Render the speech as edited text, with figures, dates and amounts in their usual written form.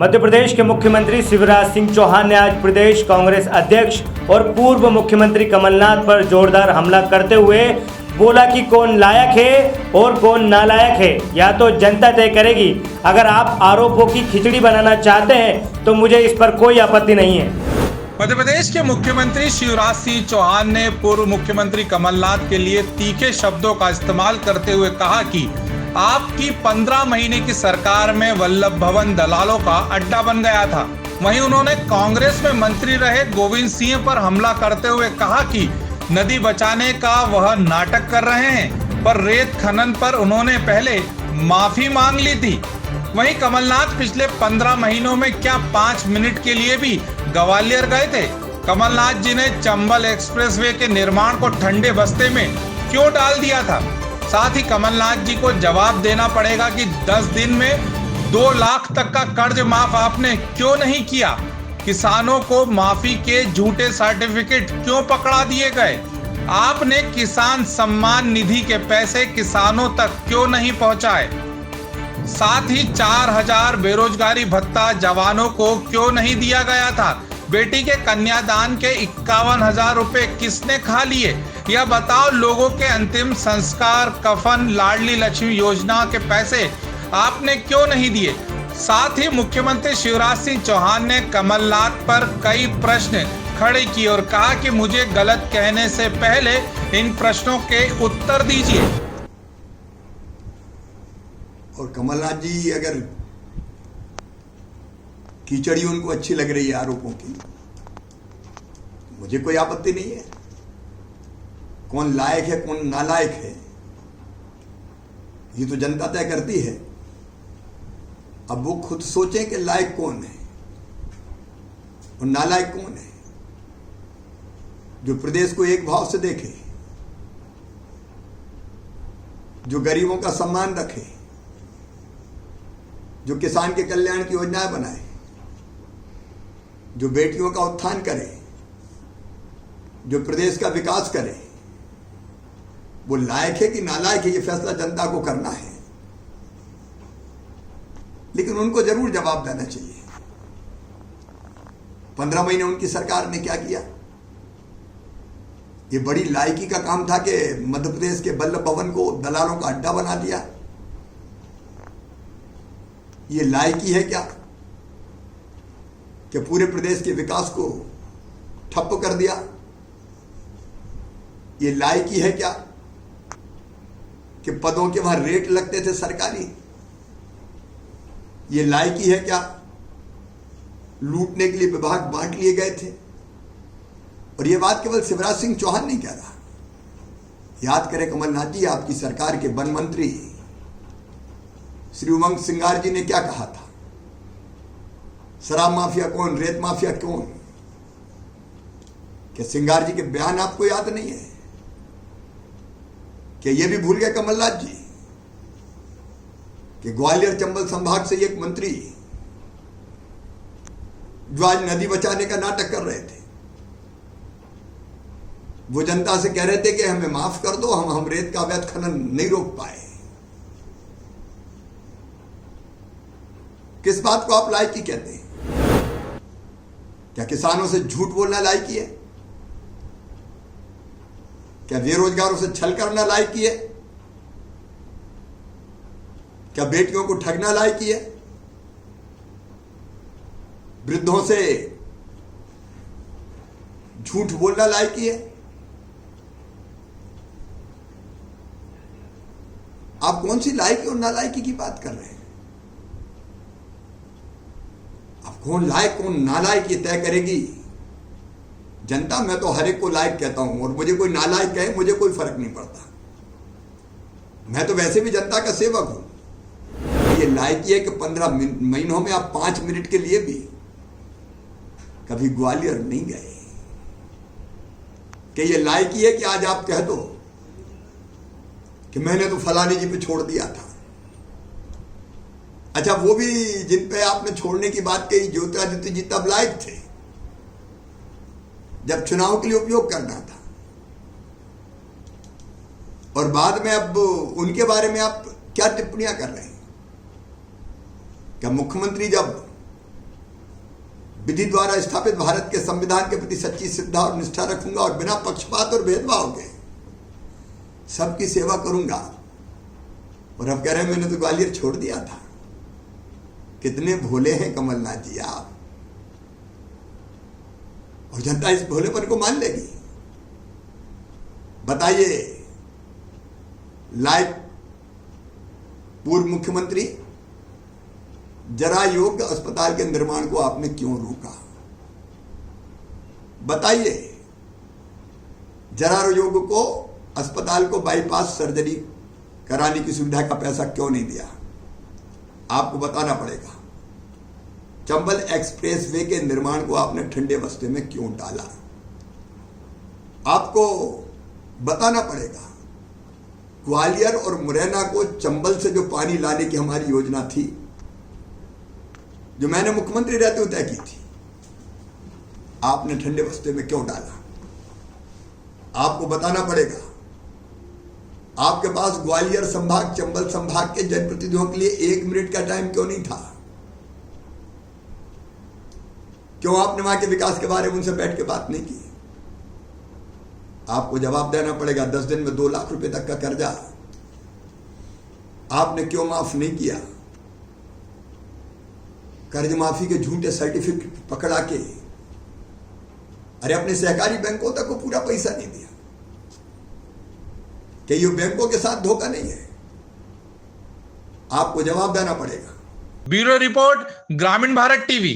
मध्य प्रदेश के मुख्यमंत्री शिवराज सिंह चौहान ने आज प्रदेश कांग्रेस अध्यक्ष और पूर्व मुख्यमंत्री कमलनाथ पर जोरदार हमला करते हुए बोला कि कौन लायक है और कौन नालायक है या तो जनता तय करेगी। अगर आप आरोपों की खिचड़ी बनाना चाहते हैं तो मुझे इस पर कोई आपत्ति नहीं है। मध्य प्रदेश के मुख्यमंत्री शिवराज सिंह चौहान ने पूर्व मुख्यमंत्री कमलनाथ के लिए तीखे शब्दों का इस्तेमाल करते हुए कहा कि आपकी 15 महीने की सरकार में वल्लभ भवन दलालों का अड्डा बन गया था। वहीं उन्होंने कांग्रेस में मंत्री रहे गोविंद सिंह पर हमला करते हुए कहा कि नदी बचाने का वह नाटक कर रहे हैं, पर रेत खनन पर उन्होंने पहले माफी मांग ली थी। वहीं कमलनाथ पिछले 15 महीनों में क्या 5 मिनट के लिए भी ग्वालियर गए थे? कमलनाथ जी ने चंबल एक्सप्रेसवे के निर्माण को ठंडे बस्ते में क्यों डाल दिया था? साथ ही कमलनाथ जी को जवाब देना पड़ेगा कि 10 दिन में 2 लाख तक का कर्ज माफ आपने क्यों नहीं किया? किसानों को माफी के झूठे सर्टिफिकेट क्यों पकड़ा दिए गए? आपने किसान सम्मान निधि के पैसे किसानों तक क्यों नहीं पहुंचाए? साथ ही 4000 बेरोजगारी भत्ता जवानों को क्यों नहीं दिया गया था? बेटी के कन्यादान के 51,000 रुपए किसने खा लिए? यह बताओ, लोगों के अंतिम संस्कार, कफन, लाडली लक्ष्मी योजना के पैसे आपने क्यों नहीं दिए? साथ ही मुख्यमंत्री शिवराज सिंह चौहान ने कमलनाथ पर कई प्रश्न खड़े किए और कहा कि मुझे गलत कहने से पहले इन प्रश्नों के उत्तर दीजिए। और कमलनाथ जी अगर कीचड़ी उनको अच्छी लग रही है आरोपों की, मुझे कोई आपत्ति नहीं है। कौन लायक है कौन नालायक है ये तो जनता तय करती है। अब वो खुद सोचें कि लायक कौन है और नालायक कौन है। जो प्रदेश को एक भाव से देखे, जो गरीबों का सम्मान रखे, जो किसान के कल्याण की योजनाएं बनाए, जो बेटियों का उत्थान करे, जो प्रदेश का विकास करे, वो लायक है कि नालायक है ये फैसला जनता को करना है। लेकिन उनको जरूर जवाब देना चाहिए। 15 महीने उनकी सरकार ने क्या किया? ये बड़ी लायकी का काम था कि मध्य प्रदेश के वल्लभ भवन को दलालों का अड्डा बना दिया। ये लायकी है क्या कि पूरे प्रदेश के विकास को ठप्प कर दिया? ये लायकी है क्या कि पदों के वहां रेट लगते थे सरकारी? ये लायकी है क्या लूटने के लिए विभाग बांट लिए गए थे? और ये बात केवल शिवराज सिंह चौहान नहीं कह रहा। याद करें कमलनाथ जी, आपकी सरकार के वन मंत्री श्री उमंग सिंगार जी ने क्या कहा था? शराब माफिया कौन, रेत माफिया कौन? क्या सिंगार जी के बयान आपको याद नहीं है? क्या ये भी भूल गए कमलनाथ जी कि ग्वालियर चंबल संभाग से एक मंत्री जो आज नदी बचाने का नाटक कर रहे थे, वो जनता से कह रहे थे कि हमें माफ कर दो, हम रेत का अवैध खनन नहीं रोक पाए। किस बात को आप लायकी कहते हैं? क्या किसानों से झूठ बोलना लायकी है? क्या बेरोजगारों से छल करना लायकी है? क्या बेटियों को ठगना लायकी है? वृद्धों से झूठ बोलना लायकी है? आप कौन सी लायकी और नालायकी की बात कर रहे हैं? अब कौन लायक कौन नालायक ये तय करेगी जनता। मैं तो हर एक को लायक कहता हूं और मुझे कोई नालायक कहे मुझे कोई फर्क नहीं पड़ता। मैं तो वैसे भी जनता का सेवक हूं। ये लायकी है कि 15 महीनों में आप 5 मिनट के लिए भी कभी ग्वालियर नहीं गए। कि ये लायकी है कि आज आप कह दो कि मैंने तो फलानी जी पे छोड़ दिया था। अच्छा, वो भी जिन पे आपने छोड़ने की बात कही, ज्योतिरादित्य जी तब लायक थे जब चुनाव के लिए उपयोग करना था। और बाद में अब उनके बारे में आप क्या टिप्पणियां कर रहे हैं? क्या मुख्यमंत्री जब विधि द्वारा स्थापित भारत के संविधान के प्रति सच्ची श्रद्धा और निष्ठा रखूंगा और बिना पक्षपात और भेदभाव के सबकी सेवा करूंगा, और अब कह रहे हैं मैंने तो ग्वालियर छोड़ दिया था। कितने भोले हैं कमलनाथ जी आप, और जनता इस भोलेपन को मान लेगी? बताइए, लायक पूर्व मुख्यमंत्री, जरा योग अस्पताल के निर्माण को आपने क्यों रोका? बताइए, जरा योग को अस्पताल को बाईपास सर्जरी कराने की सुविधा का पैसा क्यों नहीं दिया? आपको बताना पड़ेगा। चंबल एक्सप्रेस वे के निर्माण को आपने ठंडे बस्ते में क्यों डाला? आपको बताना पड़ेगा। ग्वालियर और मुरैना को चंबल से जो पानी लाने की हमारी योजना थी, जो मैंने मुख्यमंत्री रहते हुए तय की थी, आपने ठंडे बस्ते में क्यों डाला? आपको बताना पड़ेगा। आपके पास ग्वालियर संभाग, चंबल संभाग के जनप्रतिनिधियों के लिए 1 मिनट का टाइम क्यों नहीं था? क्यों आपने वहां के विकास के बारे में उनसे बैठ के बात नहीं की? आपको जवाब देना पड़ेगा। 10 दिन में 2 लाख रुपए तक का कर्जा आपने क्यों माफ नहीं किया? कर्ज माफी के झूठे सर्टिफिकेट पकड़ा के अरे अपने सहकारी बैंकों तक को पूरा पैसा नहीं दिया। कि ये बैंकों के साथ धोखा नहीं है? आपको जवाब देना पड़ेगा। ब्यूरो रिपोर्ट, ग्रामीण भारत टीवी।